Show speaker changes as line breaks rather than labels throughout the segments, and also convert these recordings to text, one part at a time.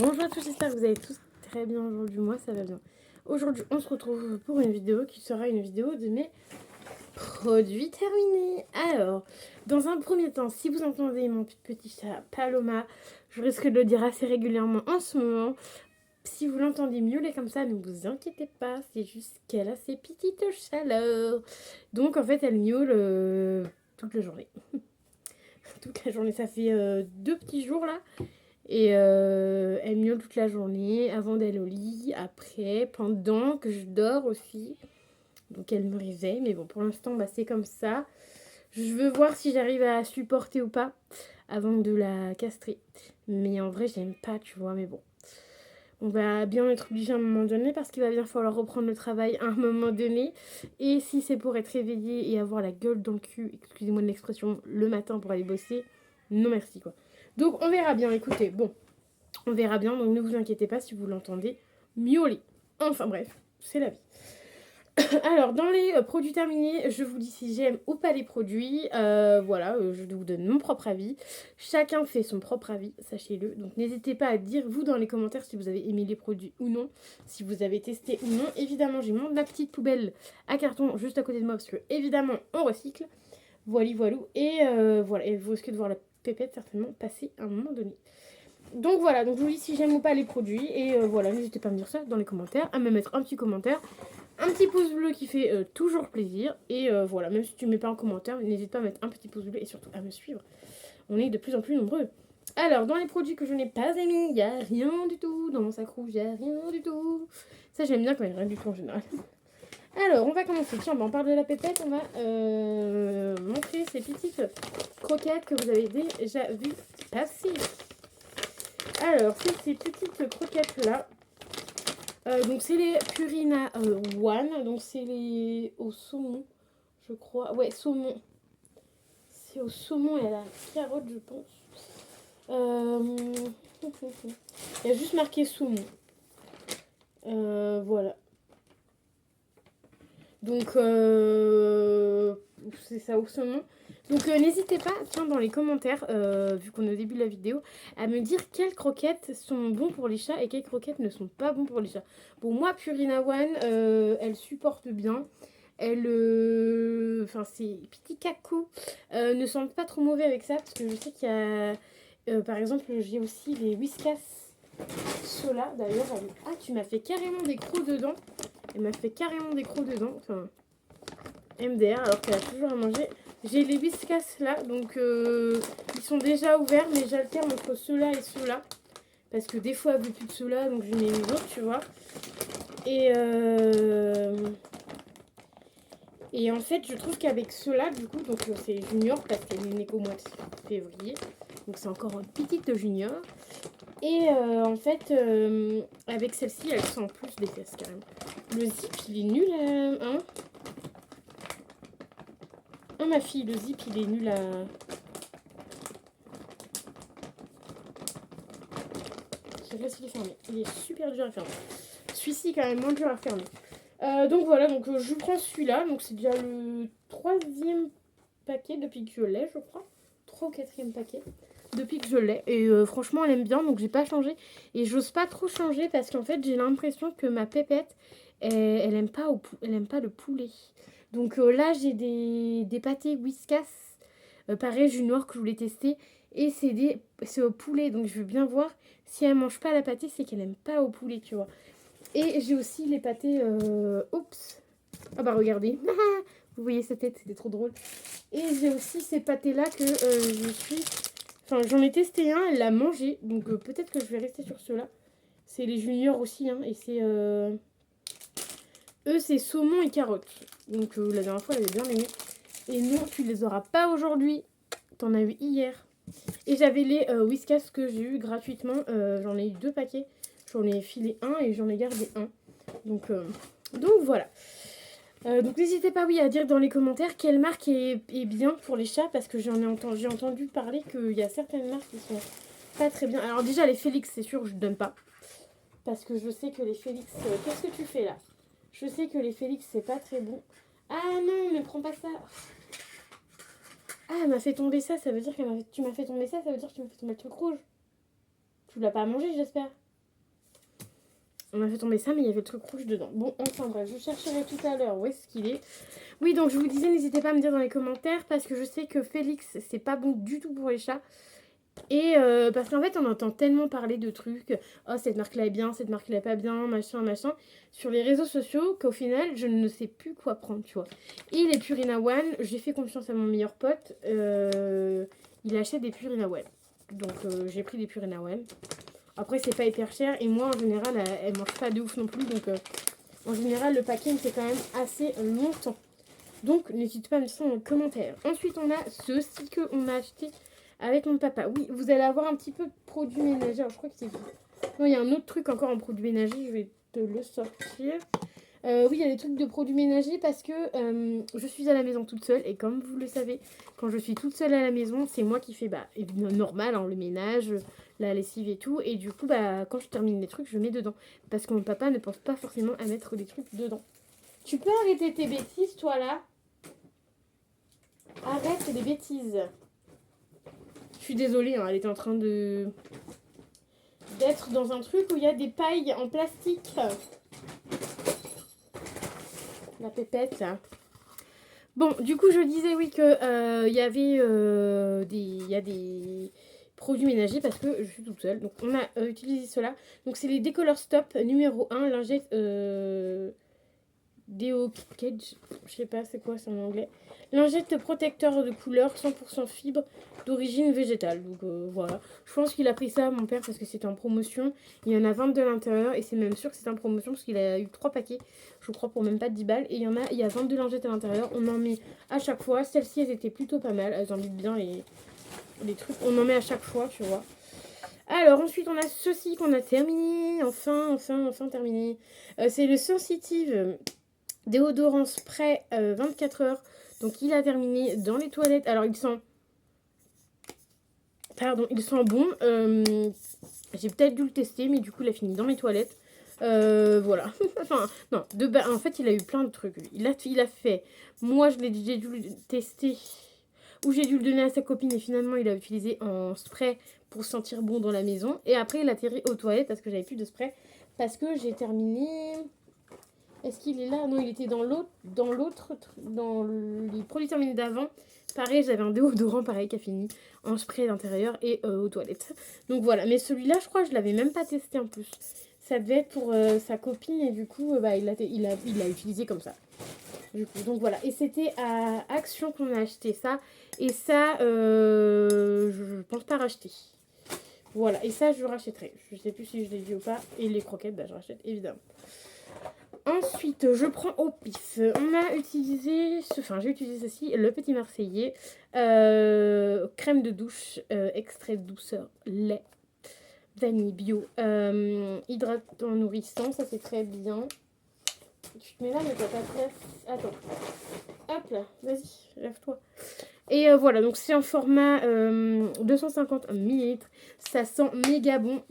Bonjour à tous, j'espère que vous allez tous très bien aujourd'hui. Moi, ça va bien. Aujourd'hui, on se retrouve pour une vidéo qui sera une vidéo de mes produits terminés. Alors, dans un premier temps, si vous entendez mon petit chat Paloma, je risque de le dire assez régulièrement en ce moment. Si vous l'entendez miauler comme ça, ne vous inquiétez pas, c'est juste qu'elle a ses petites chaleurs. Donc, en fait, elle miaule toute la journée. Toute la journée, ça fait 2 petits jours là. Et elle miaule toute la journée, avant d'aller au lit, après, pendant que je dors aussi. Donc elle me réveille, mais bon, pour l'instant, bah, c'est comme ça. Je veux voir si j'arrive à supporter ou pas avant de la castrer. Mais en vrai, j'aime pas, tu vois, mais bon. On va bien être obligé à un moment donné parce qu'il va bien falloir reprendre le travail à un moment donné. Et si c'est pour être réveillé et avoir la gueule dans le cul, excusez-moi de l'expression, le matin pour aller bosser, non merci quoi. Donc on verra bien, écoutez, bon. On verra bien, donc ne vous inquiétez pas si vous l'entendez miauler. Enfin bref, c'est la vie. Alors, dans les produits terminés, je vous dis si j'aime ou pas les produits. Voilà, je vous donne mon propre avis. Chacun fait son propre avis, sachez-le. Donc n'hésitez pas à dire, vous, dans les commentaires, si vous avez aimé les produits ou non. Si vous avez testé ou non. Évidemment, j'ai ma petite poubelle à carton juste à côté de moi, parce que, évidemment, on recycle. Voilà, voilou. Et voilà, et vous risquez de voir la pépette certainement passer à un moment donné. Donc voilà, donc je vous dis si j'aime ou pas les produits. Et voilà, n'hésitez pas à me dire ça dans les commentaires, à me mettre un petit commentaire, un petit pouce bleu qui fait toujours plaisir. Et voilà, même si tu ne mets pas en commentaire, n'hésite pas à mettre un petit pouce bleu et surtout à me suivre. On est de plus en plus nombreux. Alors, dans les produits que je n'ai pas aimés, il n'y a rien du tout. Dans mon sac rouge, il n'y a rien du tout. Ça, j'aime bien quand il n'y a rien du tout en général. Alors, on va commencer. Tiens, on parle de la pépette. On va montrer ces petites croquettes que vous avez déjà vues passer. Alors, c'est ces petites croquettes-là. Donc, c'est les Purina One. Donc, c'est les au saumon, je crois. Ouais, saumon. C'est au saumon et à la carotte, je pense. Il y a juste marqué saumon. Voilà. Donc, c'est ça au saumon. Donc, n'hésitez pas, tiens, dans les commentaires, vu qu'on est au début de la vidéo, à me dire quelles croquettes sont bons pour les chats et quelles croquettes ne sont pas bons pour les chats. Bon, moi, Purina One, elle supporte bien. Elle, enfin, ces petits cacos ne sentent pas trop mauvais avec ça, parce que je sais qu'il y a, par exemple, j'ai aussi les Whiskas Sola, d'ailleurs. Ah, tu m'as fait carrément des crocs dedans. Elle m'a fait carrément des crocs dedans. Enfin, MDR, alors qu'elle a toujours à manger. J'ai les Whiskas là, donc ils sont déjà ouverts, mais j'alterne entre ceux-là et ceux-là. Parce que des fois, elle veut plus de ceux-là, donc je mets les autres, tu vois. Et en fait, je trouve qu'avec ceux-là, du coup, donc c'est junior parce qu'elle est née qu'au mois de février. Donc c'est encore une petite junior. Et en fait, avec celle-ci, elle sent plus des fesses quand même. Le zip, il est nul à... Hein, oh, ma fille, le zip, il est nul à... Je laisse il est fermé. Il est super dur à fermer. Celui-ci, quand même, moins dur à fermer. Donc voilà, donc je prends celui-là. Donc c'est déjà le 3e paquet depuis que je l'ai, je crois. 3 ou 4e paquet depuis que je l'ai. Et franchement, elle aime bien, donc j'ai pas changé. Et j'ose pas trop changer parce qu'en fait, j'ai l'impression que ma pépette, elle aime pas le poulet. Donc là, j'ai des pâtés Whiskas, pareil, junior que je voulais tester. Et c'est au poulet, donc je veux bien voir si elle mange pas la pâtée, c'est qu'elle aime pas au poulet, tu vois. Et j'ai aussi les pâtés... Oups. Ah bah regardez. Vous voyez sa tête, c'était trop drôle. Et j'ai aussi ces pâtés-là que je suis... Enfin, j'en ai testé un, elle l'a mangé. Donc peut-être que je vais rester sur ceux-là. C'est les juniors aussi, hein. Et c'est... Eux, c'est saumon et carottes. Donc la dernière fois, elle avait bien aimé. Et non, tu les auras pas aujourd'hui. T'en as eu hier. Et j'avais les Whiskas que j'ai eu gratuitement. J'en ai eu 2 paquets. J'en ai filé un et j'en ai gardé un. Donc voilà. Donc n'hésitez pas à dire dans les commentaires quelle marque est bien pour les chats. Parce que j'ai entendu parler qu'il y a certaines marques qui sont pas très bien. Alors déjà les Félix, c'est sûr, je ne donne pas. Parce que je sais que les Félix... qu'est-ce que tu fais là? Je sais que les Félix, c'est pas très bon. Ah non, ne prends pas ça. Ah, elle m'a fait tomber ça, ça veut dire que tu m'as fait tomber ça, ça veut dire que tu m'as fait tomber le truc rouge. Tu l'as pas mangé, j'espère. On a fait tomber ça, mais il y avait le truc rouge dedans. Bon, enfin bref, je chercherai tout à l'heure où est-ce qu'il est. Oui, donc je vous disais, n'hésitez pas à me dire dans les commentaires, parce que je sais que Félix, c'est pas bon du tout pour les chats. Et parce qu'en fait, on entend tellement parler de trucs. Oh, cette marque-là est bien, cette marque-là est pas bien, machin, machin. Sur les réseaux sociaux, qu'au final, je ne sais plus quoi prendre, tu vois. Et les Purina One, j'ai fait confiance à mon meilleur pote. Il achète des Purina One. Donc, j'ai pris des Purina One. Après, c'est pas hyper cher. Et moi, en général, elle mange pas de ouf non plus. Donc, en général, le packing, c'est quand même assez longtemps. Donc, n'hésitez pas à me dire ça dans les commentaires. Ensuite, on a ceci qu'on a acheté avec mon papa. Oui, vous allez avoir un petit peu de produits ménagers. Alors, je crois que c'est... Non, il y a un autre truc encore en produits ménagers. Je vais te le sortir. Oui, il y a des trucs de produits ménagers parce que je suis à la maison toute seule. Et comme vous le savez, quand je suis toute seule à la maison, c'est moi qui fais normal, hein, le ménage, la lessive et tout. Et du coup, quand je termine les trucs, je mets dedans. Parce que mon papa ne pense pas forcément à mettre des trucs dedans. Tu peux arrêter tes bêtises, toi, là? Arrête les bêtises. Je suis désolée, hein, elle était en train d'être dans un truc où il y a des pailles en plastique. La pépette, là. Bon, du coup, je disais, oui, que il y avait des produits ménagers parce que je suis toute seule. Donc, on a utilisé cela. Donc, c'est les Décolor Stop numéro 1, lingette Deo Cage. Je sais pas, c'est quoi, c'est en anglais. Lingette protecteur de couleur 100% fibre d'origine végétale. Donc voilà. Je pense qu'il a pris ça, mon père, parce que c'était en promotion. Il y en a 22 à l'intérieur. Et c'est même sûr que c'est en promotion parce qu'il a eu 3 paquets. Je crois pour même pas 10 balles. Et il y a 22 lingettes à l'intérieur. On en met à chaque fois. Celles-ci, elles étaient plutôt pas mal. Elles embêtent bien les trucs. On en met à chaque fois, tu vois. Alors ensuite, on a ceci qu'on a terminé. Enfin terminé. C'est le Sensitive déodorant spray 24 heures. Donc il a terminé dans les toilettes. Alors il sent bon. J'ai peut-être dû le tester, mais du coup il a fini dans mes toilettes. Voilà. Enfin, non, en fait il a eu plein de trucs. Il a fait. Moi j'ai dû le tester. Ou j'ai dû le donner à sa copine et finalement il a utilisé en spray pour sentir bon dans la maison. Et après il a atterri aux toilettes parce que j'avais plus de spray. Parce que j'ai terminé... Est-ce qu'il est là? Non, il était dans les produits terminés d'avant. Pareil, j'avais un déodorant pareil qui a fini en spray d'intérieur et aux toilettes. Donc voilà, mais celui-là, je crois que je l'avais même pas testé en plus. Ça devait être pour sa copine et du coup, il l'a utilisé comme ça. Du coup, donc voilà. Et c'était à Action qu'on a acheté ça. Et ça, je pense pas racheter. Voilà, et ça, je rachèterai. Je sais plus si je l'ai dit ou pas. Et les croquettes, je rachète évidemment. Ensuite, je prends au pif. On a utilisé, j'ai utilisé ceci, le Petit Marseillais, crème de douche, extrait de douceur, lait, vanille bio, hydratant nourrissant, ça c'est très bien. Tu te mets là, mais t'as pas de place. Attends. Hop là, vas-y, lève-toi. Et voilà, donc c'est en format 250 ml. Ça sent méga bon.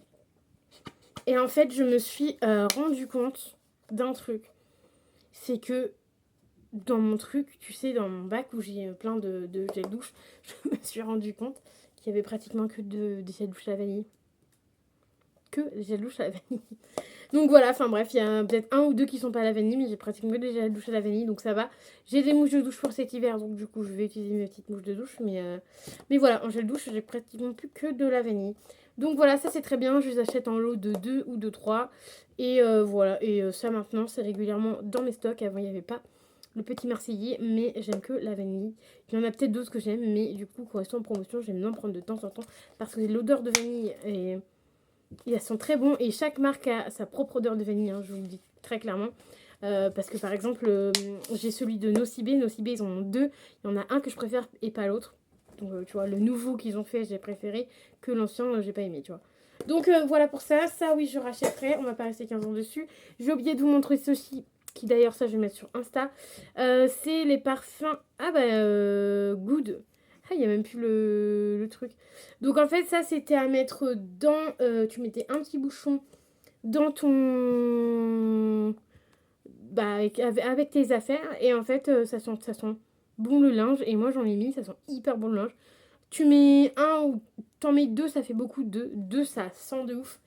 Et en fait, je me suis rendu compte d'un truc. C'est que dans mon truc, tu sais, dans mon bac où j'ai plein de gel douche, je me suis rendu compte qu'il y avait pratiquement que des gel douche à la vanille. Que des gel douche à la vanille. Donc voilà, enfin bref, il y a peut-être un ou deux qui sont pas à la vanille, mais j'ai pratiquement que des gel douche à la vanille, donc ça va. J'ai des mouches de douche pour cet hiver, donc du coup je vais utiliser mes petites mouches de douche, mais voilà, en gel douche, j'ai pratiquement plus que de la vanille. Donc voilà, ça c'est très bien, je les achète en lot de 2 ou de 3. Et voilà, et ça maintenant c'est régulièrement dans mes stocks. Avant il n'y avait pas le Petit Marseillais, mais j'aime que la vanille. Il y en a peut-être d'autres que j'aime, mais du coup quand ils sont en promotion, j'aime bien prendre de temps en temps. Parce que l'odeur de vanille, elles sont très bons. Et chaque marque a sa propre odeur de vanille, hein, je vous le dis très clairement. Parce que par exemple, j'ai celui de Nocibé. Nocibé, ils en ont deux. Il y en a un que je préfère et pas l'autre. Donc tu vois, le nouveau qu'ils ont fait, j'ai préféré, que l'ancien, j'ai pas aimé, tu vois. Donc voilà pour ça. Ça, oui, je rachèterai. On va pas rester 15 ans dessus. J'ai oublié de vous montrer ceci, qui d'ailleurs, ça, je vais mettre sur Insta. C'est les parfums... Good. Ah, il n'y a même plus le truc. Donc en fait, ça, c'était à mettre dans... tu mettais un petit bouchon dans ton... avec tes affaires. Et en fait, ça sent bon le linge. Et moi, j'en ai mis, ça sent hyper bon le linge. Tu mets un ou t'en mets deux, ça fait beaucoup. Deux, ça sent de ouf.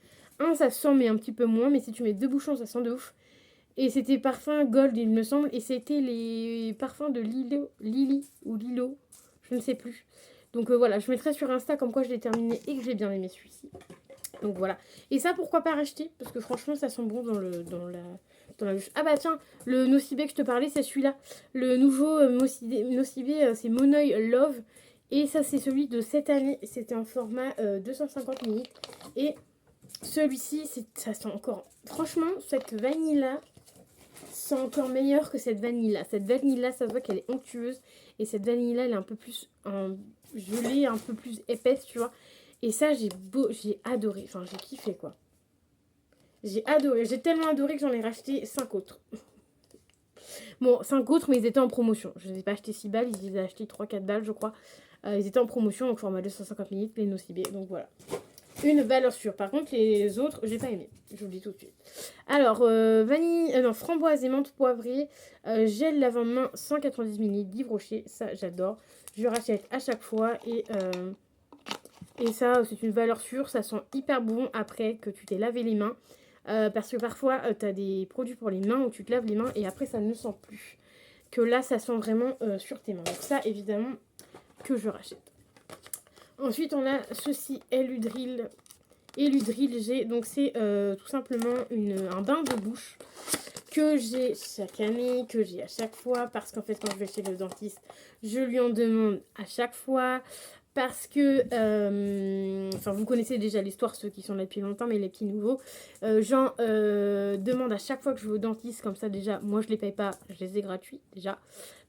un, ça sent, mais un petit peu moins. Mais si tu mets 2 bouchons, ça sent de ouf. Et c'était parfum Gold, il me semble. Et c'était les parfums de Lily ou Lilo. Je ne sais plus. Donc voilà, je mettrai sur Insta comme quoi je l'ai terminé et que j'ai bien aimé celui-ci. Donc voilà. Et ça, pourquoi pas racheter? Parce que franchement, ça sent bon dans la douche. Ah bah tiens, le Nocibé que je te parlais, c'est celui-là. Le nouveau Nocibé, c'est Moneuil Love. Et ça, c'est celui de cette année. C'était un format 250 ml. Et celui-ci, ça sent encore... Franchement, cette vanille-là sent encore meilleur que cette vanille-là. Cette vanille-là, ça se voit qu'elle est onctueuse. Et cette vanille-là, elle est un peu plus gelée, un peu plus épaisse, tu vois. Et ça, j'ai adoré. Enfin, j'ai kiffé, quoi. J'ai adoré. J'ai tellement adoré que j'en ai racheté 5 autres. Bon, 5 autres, mais ils étaient en promotion. Je ne les ai pas achetés 6 balles. Ils les ont achetés 3-4 balles, je crois. Ils étaient en promotion, donc format 250 ml, les Nocibé. Donc voilà. Une valeur sûre. Par contre, les autres, j'ai pas aimé. Je vous le dis tout de suite. Alors, framboise et menthe poivrée. Gel lavant-main 190 ml d'Yves Rocher. Ça, j'adore. Je rachète à chaque fois. Et ça, c'est une valeur sûre. Ça sent hyper bon après que tu t'es lavé les mains. Parce que parfois, tu as des produits pour les mains où tu te laves les mains et après, ça ne sent plus. Que là, ça sent vraiment sur tes mains. Donc ça, évidemment, que je rachète. Ensuite, on a ceci, Eludril. Eludril G. Donc, c'est tout simplement un bain de bouche que j'ai chaque année, que j'ai à chaque fois. Parce qu'en fait, quand je vais chez le dentiste, je lui en demande à chaque fois. Parce que, vous connaissez déjà l'histoire, ceux qui sont là depuis longtemps, mais les petits nouveaux. J'en demande à chaque fois que je vais au dentiste, comme ça déjà, moi je les paye pas, je les ai gratuits déjà,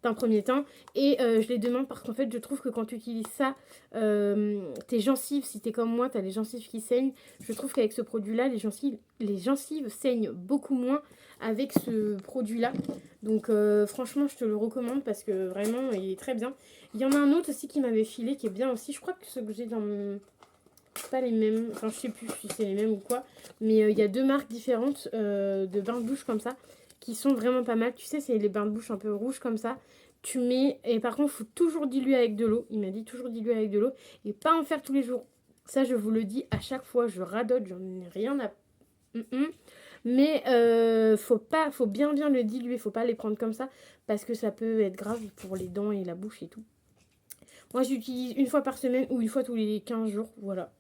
d'un premier temps. Et je les demande parce qu'en fait, je trouve que quand tu utilises ça, tes gencives, si t'es comme moi, t'as les gencives qui saignent, je trouve qu'avec ce produit-là, les gencives saignent beaucoup moins avec ce produit-là. Donc franchement, je te le recommande parce que vraiment, il est très bien. Il y en a un autre aussi qui m'avait filé, qui est bien aussi. Je crois que ceux que j'ai dans mon... C'est pas les mêmes. Enfin, je sais plus si c'est les mêmes ou quoi. Mais il y a 2 marques différentes de bains de bouche comme ça, qui sont vraiment pas mal. Tu sais, c'est les bains de bouche un peu rouges comme ça. Tu mets... Et par contre, il faut toujours diluer avec de l'eau. Il m'a dit toujours diluer avec de l'eau. Et pas en faire tous les jours. Ça, je vous le dis à chaque fois. Je radote, j'en ai rien à... Mais faut bien le diluer. Faut pas les prendre comme ça. Parce que ça peut être grave pour les dents et la bouche et tout. Moi, j'utilise une fois par semaine ou une fois tous les 15 jours. Voilà.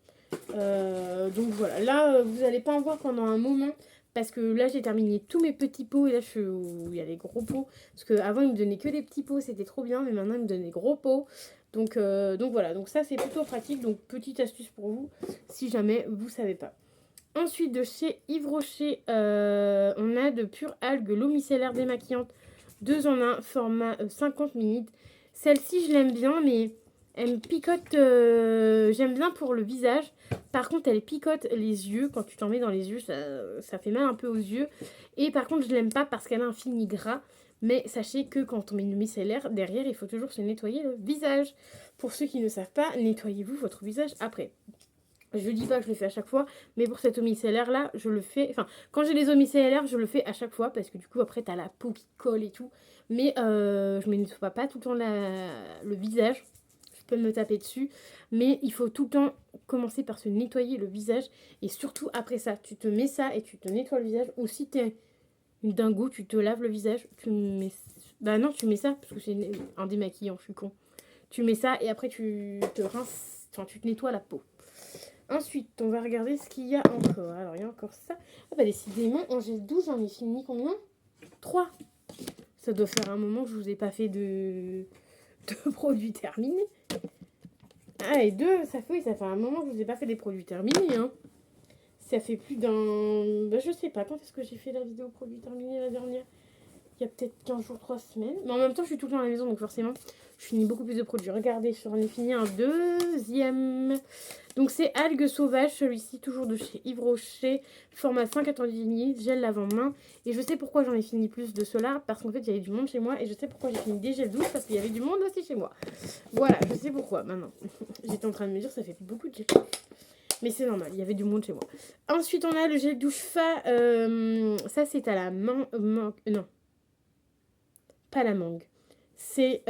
Donc voilà. Là, vous n'allez pas en voir pendant un moment. Parce que là, j'ai terminé tous mes petits pots. Et là, il y a les gros pots. Parce qu'avant, ils me donnaient que des petits pots. C'était trop bien. Mais maintenant, ils me donnent des gros pots. Donc voilà. Donc ça, c'est plutôt pratique. Donc, petite astuce pour vous. Si jamais vous ne savez pas. Ensuite, de chez Yves Rocher, on a de pure algue l'eau micellaire démaquillante. 2 en 1, format 50 ml. Celle-ci, je l'aime bien, mais elle me picote. J'aime bien pour le visage. Par contre, elle picote les yeux. Quand tu t'en mets dans les yeux, ça fait mal un peu aux yeux. Et par contre, je l'aime pas parce qu'elle a un fini gras. Mais sachez que quand on met une micellaire, derrière, il faut toujours se nettoyer le visage. Pour ceux qui ne savent pas, nettoyez-vous votre visage après. Je dis pas que je le fais à chaque fois, mais pour cette eau micellaire là, je le fais. Enfin, quand j'ai les eaux micellaires, je le fais à chaque fois parce que du coup, après, t'as la peau qui colle et tout. Mais je me nettoie pas tout le temps le visage. Je peux me taper dessus. Mais il faut tout le temps commencer par se nettoyer le visage. Et surtout après ça, tu te mets ça et tu te nettoies le visage. Ou si t'es une dingo, tu te laves le visage. Tu mets... Bah non, tu mets ça parce que c'est un démaquillant, je suis con. Tu mets ça et après tu te rinces. Enfin, tu te nettoies la peau. Ensuite, on va regarder ce qu'il y a encore. Alors, il y a encore ça. Ah bah décidément, en gel douche, j'en ai fini combien? 3. Ça doit faire un moment que je vous ai pas fait de produits terminés. Ah, et 2, ça fait un moment que je vous ai pas fait des produits terminés. Hein. Ça fait plus d'un... Bah, je sais pas, quand est-ce que j'ai fait la vidéo produits terminés la dernière? Il y a peut-être 15 jours, 3 semaines. Mais en même temps, je suis tout le temps à la maison, donc forcément, je finis beaucoup plus de produits. Regardez, j'en ai fini un deuxième. Donc, c'est algues sauvages, celui-ci, toujours de chez Yves Rocher, format 190 ml, gel lavant-main. Et je sais pourquoi j'en ai fini plus de cela, parce qu'en fait, il y avait du monde chez moi. Et je sais pourquoi j'ai fini des gels douche, parce qu'il y avait du monde aussi chez moi. Voilà, je sais pourquoi, maintenant. J'étais en train de me dire, ça fait beaucoup de gel douche. Mais c'est normal, il y avait du monde chez moi. Ensuite, on a le gel douche Fa. Ça, c'est à la mangue. Non. Pas la mangue. C'est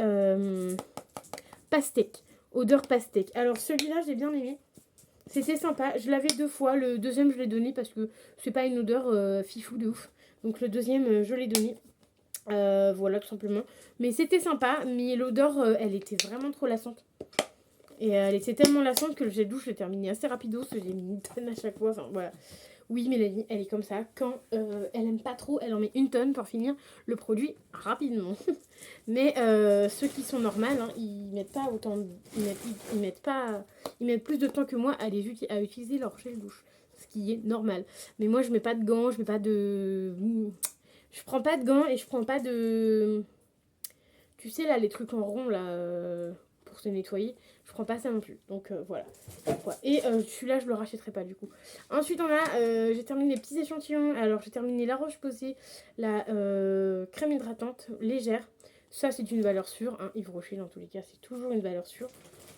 pastèque. Odeur pastèque. Alors celui-là, j'ai bien aimé. C'était sympa. Je l'avais 2 fois. Le deuxième, je l'ai donné parce que c'est pas une odeur fifou de ouf. Donc le deuxième, je l'ai donné. Voilà, tout simplement. Mais c'était sympa. Mais l'odeur, elle était vraiment trop lassante. Et elle était tellement lassante que le gel douche, je l'ai terminé assez rapido. J'ai mis une tonne à chaque fois. Enfin, voilà. Oui, Mélanie, elle est comme ça. Quand elle aime pas trop, elle en met une tonne pour finir le produit rapidement. Mais ceux qui sont normales, hein, ils mettent pas autant. Ils mettent plus de temps que moi à utiliser leur gel douche. Ce qui est normal. Mais moi, je mets pas de gants, je mets pas de. Je prends pas de gants et je prends pas de. Tu sais, là, les trucs en rond, là, pour se nettoyer. Je prends pas ça non plus. Donc, voilà. Et celui-là, je le rachèterai pas, du coup. Ensuite, on a... j'ai terminé les petits échantillons. Alors, j'ai terminé la Roche-Posay, la crème hydratante légère. Ça, c'est une valeur sûre. Hein. Yves Rocher, dans tous les cas, c'est toujours une valeur sûre.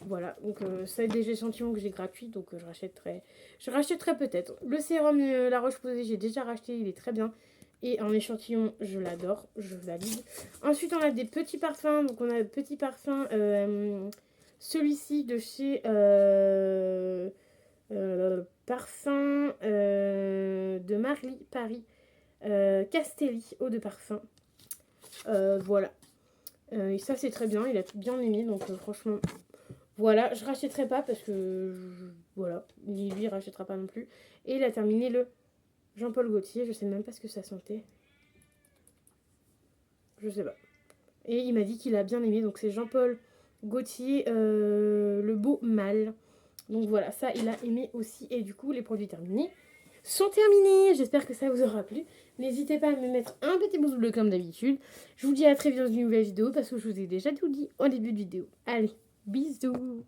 Voilà. Donc, c'est des échantillons que j'ai gratuits. Donc, je rachèterai... Je rachèterai peut-être. Le sérum la Roche-Posay, j'ai déjà racheté. Il est très bien. Et en échantillon, je l'adore, je valide. Ensuite, on a des petits parfums. Donc, on a le petit parfum, celui-ci de chez parfum de Marly Paris. Castelli, eau de parfum. Voilà. Et ça, c'est très bien. Il a tout bien aimé. Donc, franchement, voilà. Je rachèterai pas parce que, voilà. Lui, il rachètera pas non plus. Et il a terminé le Jean-Paul Gaultier, je sais même pas ce que ça sentait. Je sais pas. Et il m'a dit qu'il a bien aimé, donc c'est Jean-Paul Gaultier, le beau mâle. Donc voilà, ça il a aimé aussi. Et du coup, les produits terminés sont terminés. J'espère que ça vous aura plu. N'hésitez pas à me mettre un petit pouce bleu comme d'habitude. Je vous dis à très vite dans une nouvelle vidéo parce que je vous ai déjà tout dit au début de vidéo. Allez, bisous!